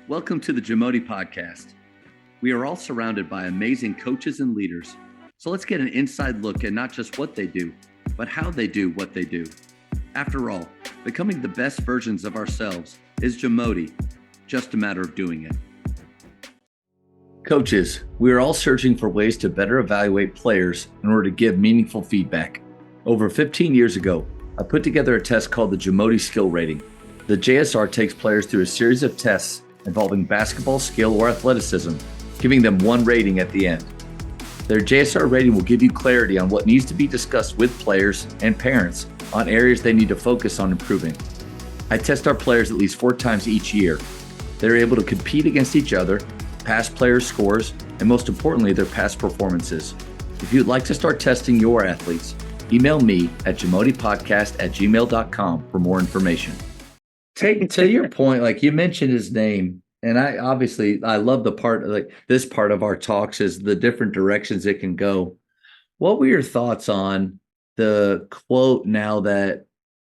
Welcome to the JAMODI podcast. We are all surrounded by amazing coaches and leaders. So let's get an inside look at not just what they do, but how they do what they do. After all, becoming the best versions of ourselves is JAMODI, just a matter of doing it. Coaches, we are all searching for ways to better evaluate players in order to give meaningful feedback. Over 15 years ago, I put together a test called the JAMODI Skill Rating. The JSR takes players through a series of tests involving basketball skill or athleticism, giving them one rating at the end. Their JSR rating will give you clarity on what needs to be discussed with players and parents on areas they need to focus on improving. I test our players at least 4 times each year. They're able to compete against each other, past players' scores, and most importantly, their past performances. If you'd like to start testing your athletes, email me at jamodipodcast@gmail.com for more information. Take to your point, like you mentioned his name, and I love the part, like this part of our talks is the different directions it can go. What were your thoughts on the quote now that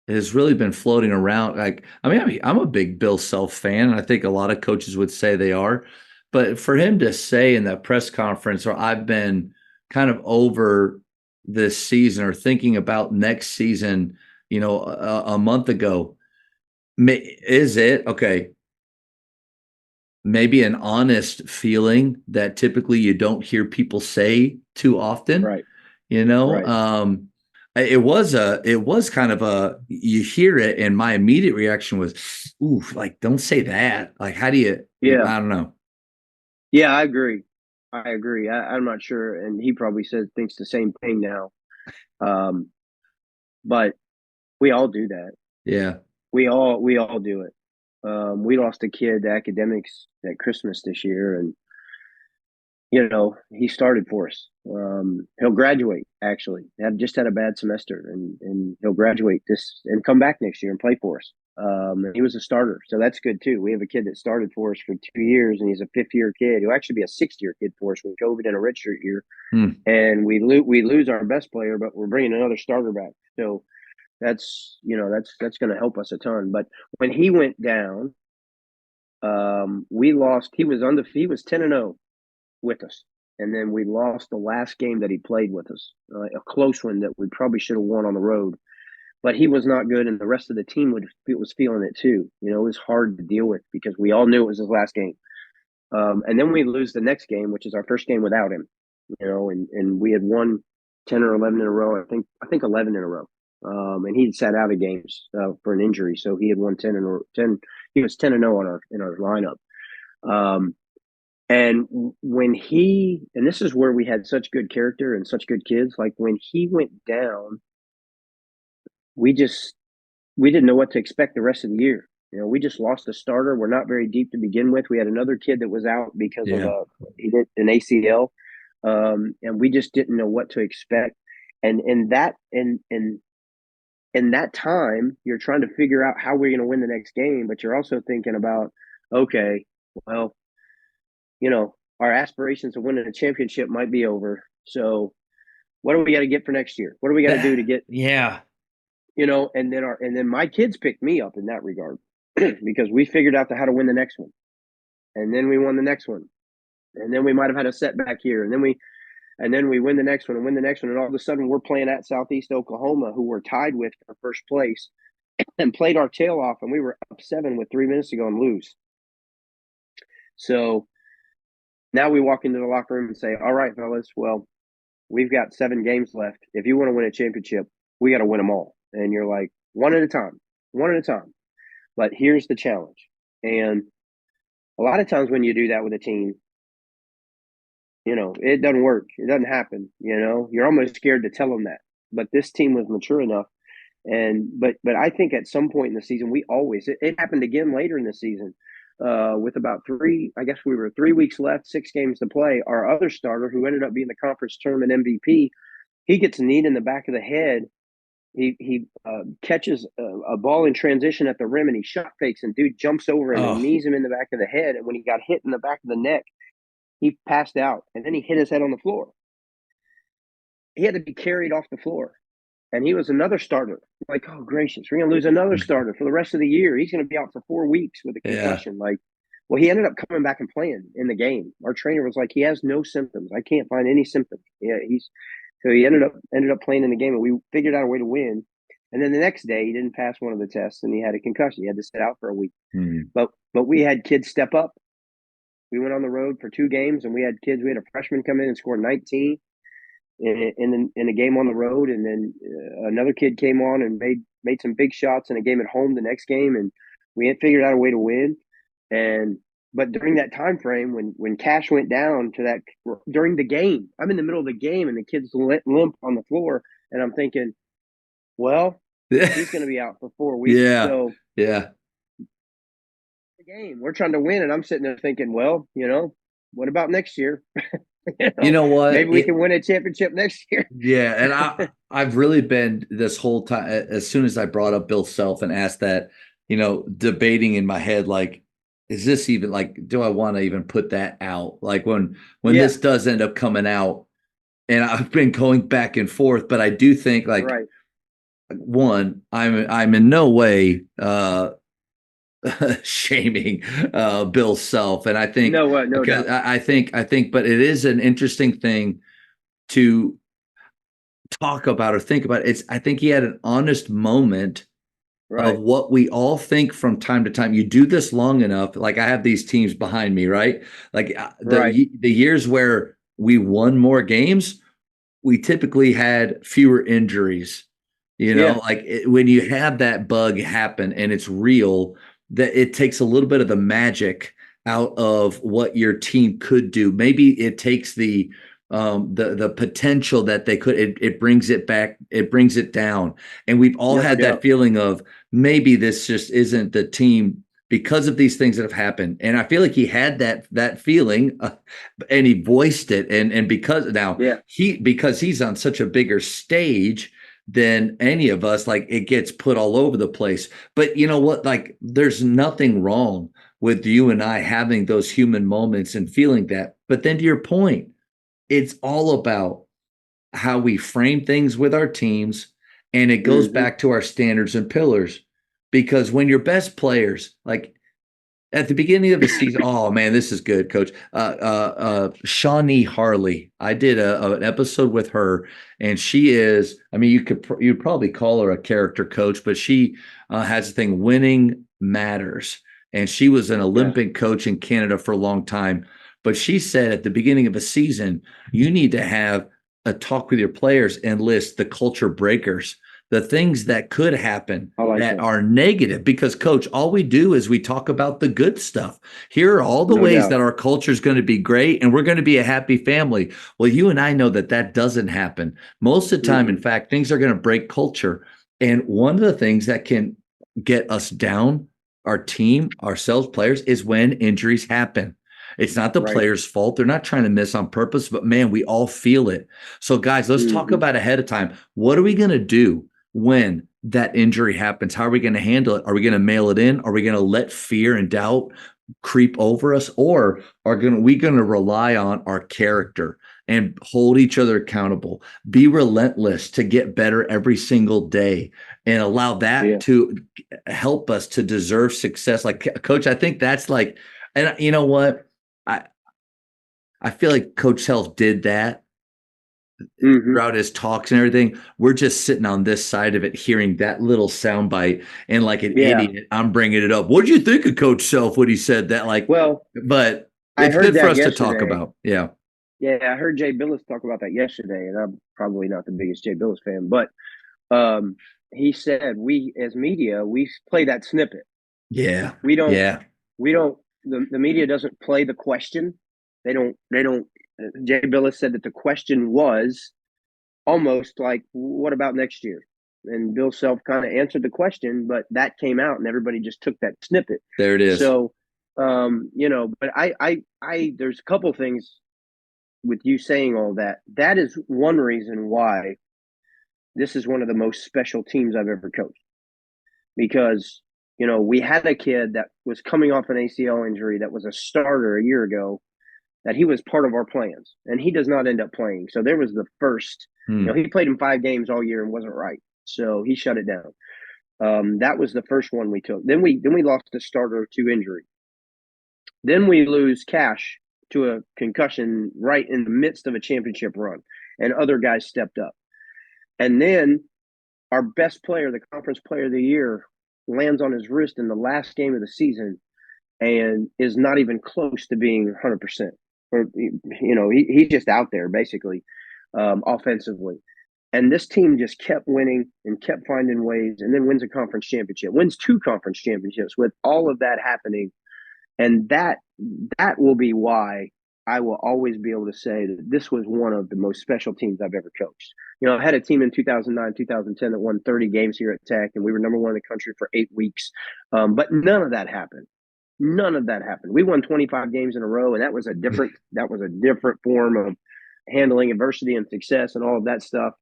has really been floating around? Like, I'm a big Bill Self fan, and I think a lot of coaches would say they are, but for him to say in that press conference, or I've been kind of over this season or thinking about next season, a month ago. Is it okay? Maybe an honest feeling that typically you don't hear people say too often, right? Right. It was kind of you hear it, and my immediate reaction was, "Ooh, like don't say that." Like, how do you? Yeah, I don't know. yeah, I agree. I'm not sure, and he probably thinks the same thing now. But we all do that. Yeah. We all do it. We lost a kid to academics at Christmas this year, and he started for us. He'll graduate. Actually, just had a bad semester, and he'll graduate this and come back next year and play for us. And he was a starter, so that's good too. We have a kid that started for us for 2 years, and he's a fifth-year kid. He'll actually be a sixth-year kid for us with COVID and a redshirt year. And we lose our best player, but we're bringing another starter back. So that's going to help us a ton. But when he went down, we lost. He was 10-0 with us, and then we lost the last game that he played with us, a close one that we probably should have won on the road. But he was not good, and the rest of the team was feeling it too. It was hard to deal with because we all knew it was his last game. And then we lose the next game, which is our first game without him. And we had won 10 or 11 in a row. I think 11 in a row. And he'd sat out of games for an injury, so he had won 10. He was 10-0 in our lineup. And and this is where we had such good character and such good kids. Like when he went down, we didn't know what to expect the rest of the year. We just lost a starter. We're not very deep to begin with. We had another kid that was out because of he did an ACL, and we just didn't know what to expect. And in that time, you're trying to figure out how we're going to win the next game, but you're also thinking about, okay, well, our aspirations of winning a championship might be over. So, what do we got to get for next year? What do we got to do to get? Yeah. And then my kids picked me up in that regard because we figured out how to win the next one, and then we won the next one, and then we might have had a setback here, and then we win the next one and win the next one, and all of a sudden we're playing at Southeast Oklahoma, who we're tied with for first place, and played our tail off, and we were up 7 with 3 minutes to go and lose. So now we walk into the locker room and say, "All right, fellas, well, we've got 7 games left. If you want to win a championship, we got to win them all." And you're like, one at a time. But here's the challenge. And a lot of times when you do that with a team, it doesn't work. It doesn't happen. You're almost scared to tell them that. But this team was mature enough. But I think at some point in the season, it happened again later in the season. With about we were 3 weeks left, 6 games to play. Our other starter, who ended up being the conference tournament MVP, he gets kneed in the back of the head. He catches a ball in transition at the rim, and he shot fakes, and dude jumps over him and knees him in the back of the head. And when he got hit in the back of the neck, he passed out, and then he hit his head on the floor. He had to be carried off the floor, and he was another starter. Like, oh gracious, we're gonna lose another starter for the rest of the year. He's gonna be out for 4 weeks with a concussion. Well, he ended up coming back and playing in the game. Our trainer was like, he has no symptoms. I can't find any symptoms. Yeah, so he ended up playing in the game, and we figured out a way to win. And then the next day, he didn't pass one of the tests, and he had a concussion. He had to sit out for a week. But we had kids step up. We went on the road for 2 games, and we had kids. We had a freshman come in and score 19 in a game on the road, and then another kid came on and made some big shots in a game at home the next game, and we had figured out a way to win. But during that time frame, when Cash went down to that during the game, I'm in the middle of the game, and the kid's limp on the floor, and I'm thinking, well, he's going to be out for 4 weeks. Yeah. So yeah. The game, we're trying to win, and I'm sitting there thinking, well, what about next year? You know what? Maybe we can win a championship next year. Yeah, and I've really been this whole time, as soon as I brought up Bill Self and asked that, debating in my head, like, is this even, like, do I want to even put that out? Like when this does end up coming out, and I've been going back and forth, but I do think, like, right. One, I'm in no way shaming Bill Self, and I think no because doubt. I think, but it is an interesting thing to talk about or think about. I think he had an honest moment Right. of what we all think from time to time. You do this long enough, like I have these teams behind me, right? Like the years where we won more games, we typically had fewer injuries. Like when you have that bug happen and it's real, that it takes a little bit of the magic out of what your team could do. Maybe it takes the potential that they could. It brings it back. It brings it down. And we've all had that feeling of maybe this just isn't the team because of these things that have happened. And I feel like he had that feeling, and he voiced it. And because now because he's on such a bigger stage than any of us, like it gets put all over the place. But you know what? Like there's nothing wrong with you and I having those human moments and feeling that. But then to your point, it's all about how we frame things with our teams. And it goes back to our standards and pillars, because when your best players, like at the beginning of the season, oh man, this is good, Coach. Shawnee Harley. I did an episode with her, and she is. I mean, you'd probably call her a character coach, but she has the thing, winning matters, and she was an Olympic coach in Canada for a long time. But she said at the beginning of a season, you need to have a talk with your players and list the culture breakers, the things that could happen that are negative. Because, Coach, all we do is we talk about the good stuff. Here are all the ways that our culture is going to be great and we're going to be a happy family. Well, you and I know that doesn't happen. Most of the time, in fact, things are going to break culture. And one of the things that can get us down, our team, ourselves, players, is when injuries happen. It's not the player's fault. They're not trying to miss on purpose, but man, we all feel it. So guys, let's talk about ahead of time. What are we going to do when that injury happens? How are we going to handle it? Are we going to mail it in? Are we going to let fear and doubt creep over us? Or are we going to rely on our character and hold each other accountable, be relentless to get better every single day, and allow that to help us to deserve success? Like, Coach, I think that's like, and you know what? I feel like Coach Self did that throughout his talks and everything. We're just sitting on this side of it, hearing that little soundbite, and like an idiot, I'm bringing it up. What did you think of Coach Self when he said that? Like, but it's good for us to talk about. Yeah, I heard Jay Billis talk about that yesterday, and I'm probably not the biggest Jay Billis fan, but he said we as media we play that snippet. Yeah, we don't. The media doesn't play the question. They don't. Jay Billis said that the question was almost like, what about next year? And Bill Self kind of answered the question, but that came out and everybody just took that snippet. There it is. So, but I there's a couple things with you saying all that. That is one reason why this is one of the most special teams I've ever coached, because we had a kid that was coming off an ACL injury that was a starter a year ago, that he was part of our plans, and he does not end up playing. So there was the first, he played in 5 games all year and wasn't right. So he shut it down. That was the first one we took. Then we lost a starter to injury. Then we lose Cash to a concussion right in the midst of a championship run, and other guys stepped up. And then our best player, the conference player of the year, lands on his wrist in the last game of the season and is not even close to being 100%. Or, he's just out there basically offensively. And this team just kept winning and kept finding ways, and then wins a conference championship, wins 2 conference championships with all of that happening. And that will be why I will always be able to say that this was one of the most special teams I've ever coached. I had a team in 2009, 2010 that won 30 games here at Tech, and we were number one in the country for 8 weeks. But none of that happened. None of that happened. We won 25 games in a row, and that was a different form of handling adversity and success and all of that stuff.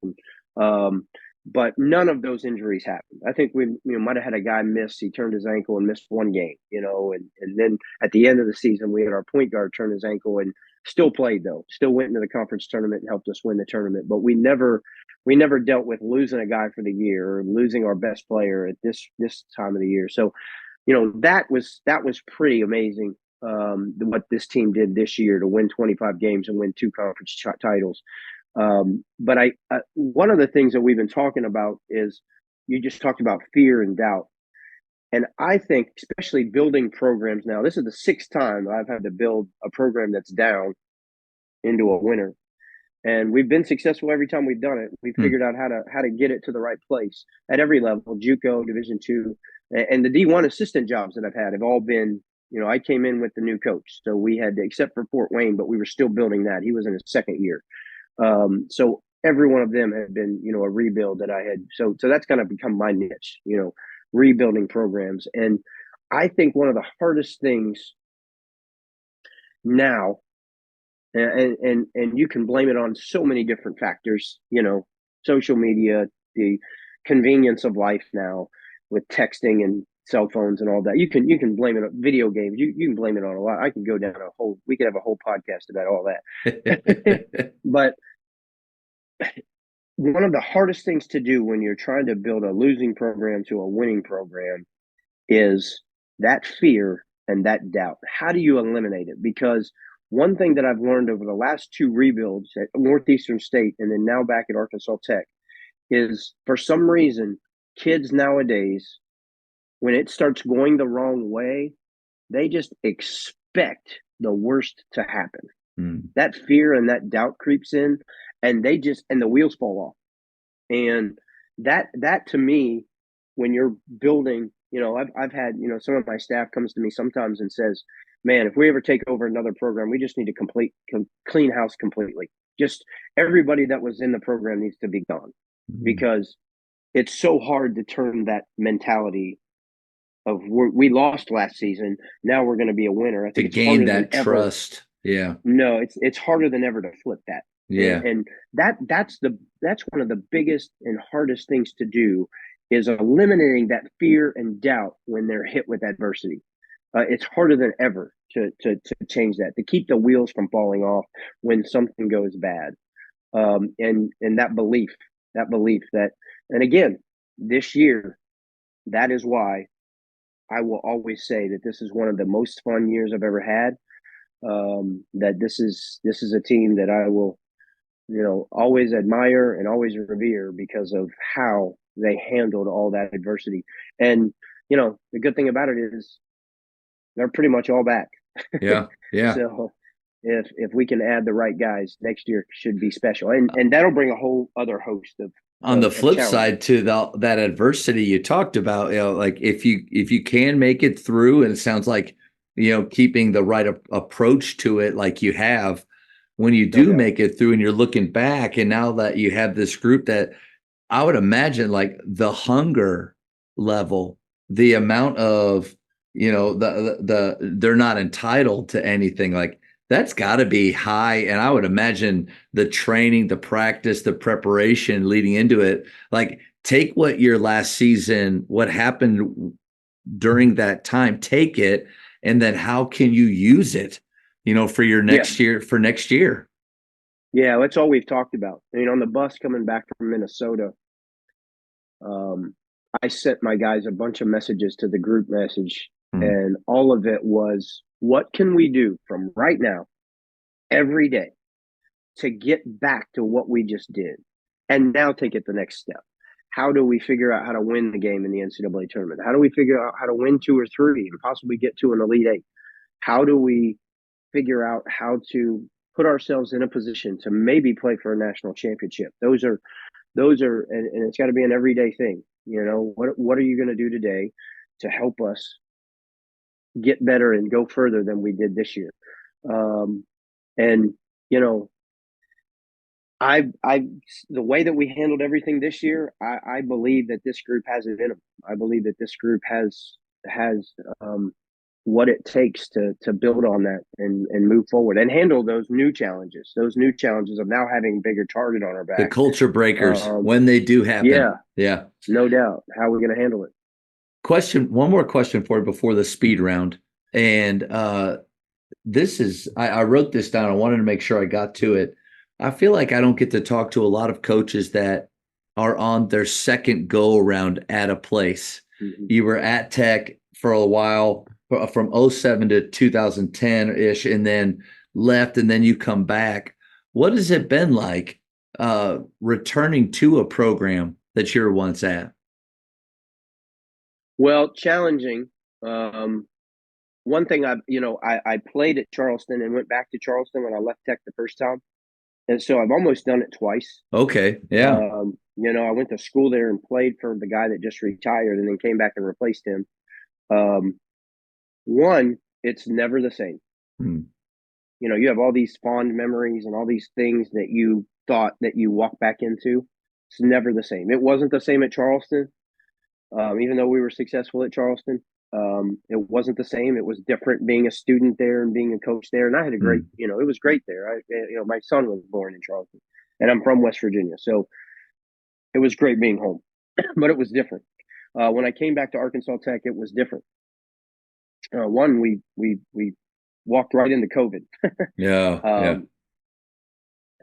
But none of those injuries happened. I think we might have had a guy miss. He turned his ankle and missed one game, and then at the end of the season, we had our point guard turn his ankle and still played, though. Still went into the conference tournament and helped us win the tournament. But we never dealt with losing a guy for the year or losing our best player at this time of the year. So, that was pretty amazing. What this team did this year to win 25 games and win 2 conference titles. But one of the things that we've been talking about is, you just talked about fear and doubt. And I think, especially building programs now, this is the 6th time I've had to build a program that's down into a winner. And we've been successful every time we've done it. We figured out how to get it to the right place at every level, JUCO, Division II, and the D1 assistant jobs that I've had have all been, I came in with the new coach. So we had, except for Fort Wayne, but we were still building that. He was in his 2nd year. So every one of them had been, a rebuild that I had. So that's kind of become my niche, rebuilding programs. And I think one of the hardest things now, and you can blame it on so many different factors, social media, the convenience of life now with texting and cell phones and all that. You can blame it on video games. You can blame it on a lot. I can go down we could have a whole podcast about all that. But one of the hardest things to do when you're trying to build a losing program to a winning program is that fear and that doubt. How do you eliminate it? Because one thing that I've learned over the last 2 rebuilds at Northeastern State and then now back at Arkansas Tech is, for some reason, kids nowadays, when it starts going the wrong way, they just expect the worst to happen. That fear and that doubt creeps in, and the wheels fall off. And that to me, when you're building, I've had, some of my staff comes to me sometimes and says, man, if we ever take over another program, we just need to clean house completely. Just everybody that was in the program needs to be gone, because it's so hard to turn that mentality of we lost last season, now we're going to be a winner. I think to gain that trust. Yeah. No, it's harder than ever to flip that. Yeah. And that's one of the biggest and hardest things to do, is eliminating that fear and doubt when they're hit with adversity. It's harder than ever to change that, to keep the wheels from falling off when something goes bad. And that belief that, and again, this year, that is why I will always say that this is one of the most fun years I've ever had. That this is a team that I will, always admire and always revere because of how they handled all that adversity. And, the good thing about it is they're pretty much all back. Yeah. Yeah. So if we can add the right guys, next year should be special. And that'll bring a whole other host of, on the flip side to that adversity you talked about, like if you can make it through, and it sounds like, keeping the right approach to it, like you have, when you do make it through and you're looking back, and now that you have this group, that I would imagine, like, the hunger level, the amount of, they're not entitled to anything, like, that's got to be high. And I would imagine the training, the practice, the preparation leading into it, like, take what your last season, what happened during that time, take it, and then how can you use it, for your next year, for next year? Yeah, that's all we've talked about. On the bus coming back from Minnesota, I sent my guys a bunch of messages to the group message Hmm. And all of it was, what can we do from right now, every day, to get back to what we just did and now take it the next step? How do we figure out how to win the game in the NCAA tournament? How do we figure out how to win 2 or 3 and possibly get to an Elite Eight? How do we figure out how to put ourselves in a position to maybe play for a national championship? And it's got to be an everyday thing. What are you going to do today to help us get better and go further than we did this year? And you know, I the way that we handled everything this year, I believe that this group has it in them. I believe that this group has what it takes to build on that and move forward and handle those new challenges. Those new challenges of now having a bigger target on our The back. culture breakers when they do happen. Yeah, Yeah. no doubt. How are we going to handle it? One more question for you before the speed round. And this is, I wrote this down. I wanted to make sure I got to it. I feel like I don't get to talk to a lot of coaches that are on their second go around at a place. Mm-hmm. You were at Tech for a while, from 07 to 2010 ish, and then left, and then you come back. What has it been like returning to a program that you were once at? Well, challenging. One thing I played at Charleston and went back to Charleston when I left Tech the first time. And so I've almost done it twice. Okay. Yeah. I went to school there and played for the guy that just retired and then came back and replaced him. One, it's never the same. Hmm. You have all these fond memories and all these things that you thought that you walk back into. It's never the same. It wasn't the same at Charleston. Even though we were successful at Charleston, it wasn't the same. It was different being a student there and being a coach there. And I had a great, it was great there. My son was born in Charleston and I'm from West Virginia. So it was great being home, but it was different. When I came back to Arkansas Tech, it was different. One, we walked right into COVID. Yeah. Yeah.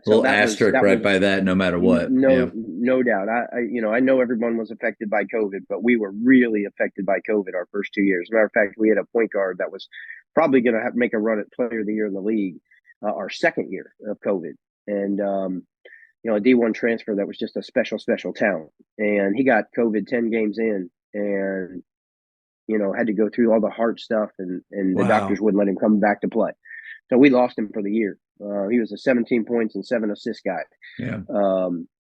So little asterisk right by that, no matter what. No doubt. I know everyone was affected by COVID, but we were really affected by COVID our first 2 years. As a matter of fact, we had a point guard that was probably going to make a run at Player of the Year in the league our second year of COVID, and a D1 transfer that was just a special talent, and he got COVID 10 games in, and had to go through all the hard stuff, and Wow. The doctors wouldn't let him come back to play, so we lost him for the year. He was a 17 points and 7 assist guy. Yeah.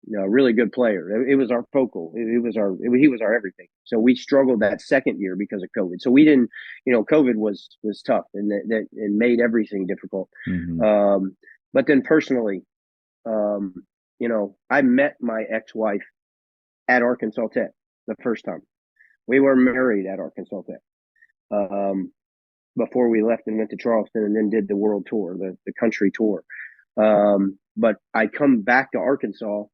Really good player. It was our focal. He was our everything. So we struggled that second year because of COVID. So we didn't, COVID was tough and that made everything difficult. Mm-hmm. But then personally, I met my ex-wife at Arkansas Tech the first time. We were married at Arkansas Tech. Before we left and went to Charleston and then did the world tour, the country tour. But I come back to Arkansas.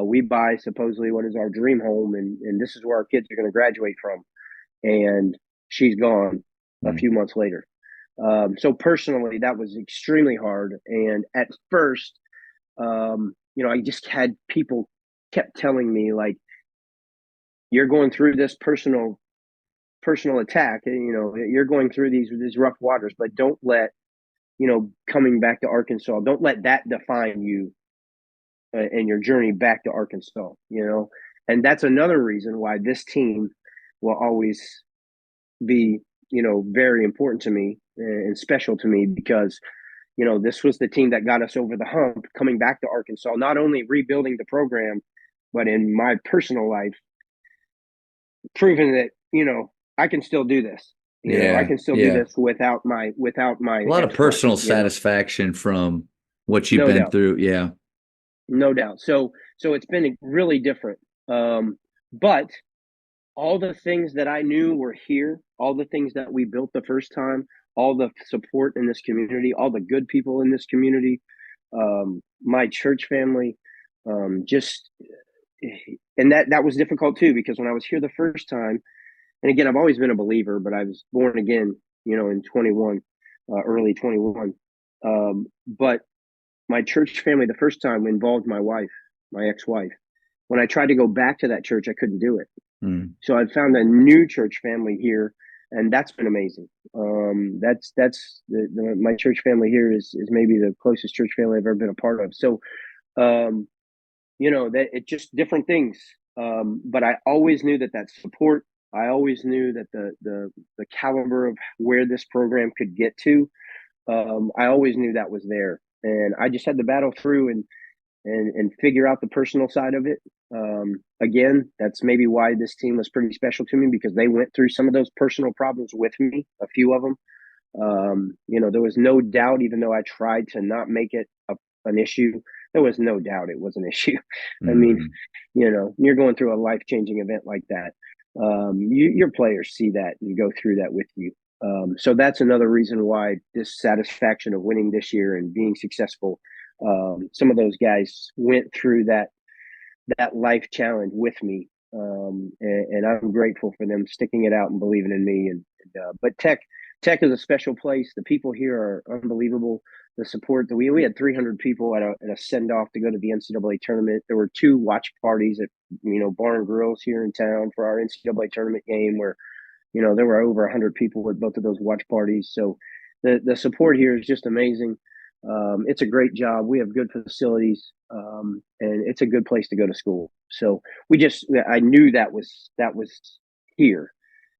We buy supposedly what is our dream home, and this is where our kids are going to graduate from. And she's gone a few months later. So personally, that was extremely hard. And at first, I just had people kept telling me, like, you're going through this personal attack, you're going through these rough waters, but don't let coming back to Arkansas, don't let that define you and your journey back to Arkansas. And that's another reason why this team will always be very important to me and special to me, because this was the team that got us over the hump coming back to Arkansas, not only rebuilding the program, but in my personal life proving that I can still do this. I can still do this without my a lot of personal satisfaction from what you've been through. Yeah, no doubt. So it's been really different. But all the things that I knew were here, all the things that we built the first time, all the support in this community, all the good people in this community, my church family, and that was difficult too, because when I was here the first time, and again, I've always been a believer, but I was born again, in 21, early 21. But my church family, the first time, involved my wife, my ex-wife. When I tried to go back to that church, I couldn't do it. So I found a new church family here and that's been amazing. That's my church family here is maybe the closest church family I've ever been a part of. So, um, that it just different things. But I always knew that support. I always knew that the caliber of where this program could get to. I always knew that was there, and I just had to battle through and figure out the personal side of it. Again, that's maybe why this team was pretty special to me, because they went through some of those personal problems with me, a few of them. There was no doubt, even though I tried to not make it an issue, there was no doubt it was an issue. I mean, you're going through a life-changing event like that. Your players see that and go through that with you. So that's another reason why this satisfaction of winning this year and being successful. Some of those guys went through that life challenge with me, and I'm grateful for them sticking it out and believing in me. But Tech is a special place. The people here are unbelievable. The support that we had 300 people at a send off to go to the NCAA tournament. There were 2 watch parties at Bar and Grills here in town for our NCAA tournament game, where there were over 100 people at both of those watch parties. So the support here is just amazing. It's a great job. We have good facilities, and it's a good place to go to school. So I knew that was here,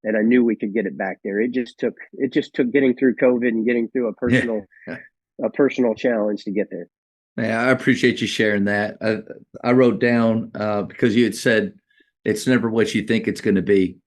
and I knew we could get it back there. It just took getting through COVID and getting through a personal challenge to get there. Yeah, I appreciate you sharing that. I wrote down because you had said it's never what you think it's going to be.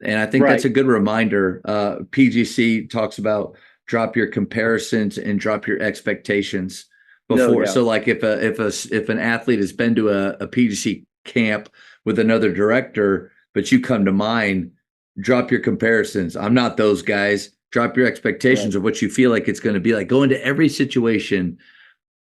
And I think that's a good reminder. PGC talks about drop your comparisons and drop your expectations before. So like if an athlete has been to a PGC camp with another director, but you come to mine, drop your comparisons. I'm not those guys. Drop your expectations of what you feel like it's going to be like. Go into every situation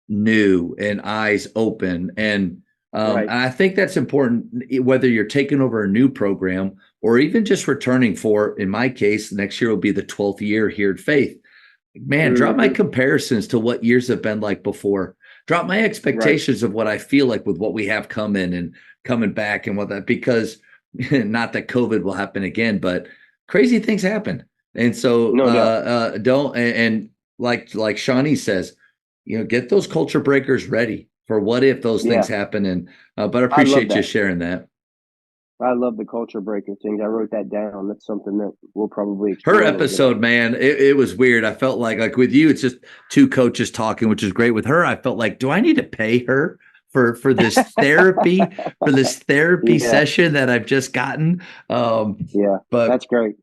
new and eyes open. And I think that's important, whether you're taking over a new program or even just returning for, in my case, next year will be the 12th year here at Faith. Man, drop my comparisons to what years have been like before. Drop my expectations of what I feel like with what we have coming and coming back and what that, because not that COVID will happen again, but crazy things happen. And so don't, and like Shawnee says, get those culture breakers ready for what if those things happen. And, but I appreciate you sharing that. I love the culture breaker things. I wrote that down. That's something that we'll probably explore. Her episode, man, it was weird. I felt like with you, it's just 2 coaches talking, which is great. With her, I felt like, do I need to pay her for this therapy, session that I've just gotten? But that's great.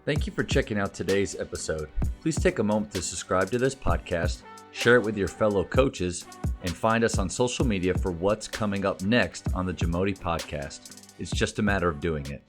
Thank you for checking out today's episode. Please take a moment to subscribe to this podcast, share it with your fellow coaches, and find us on social media for what's coming up next on the JAMODI podcast. It's just a matter of doing it.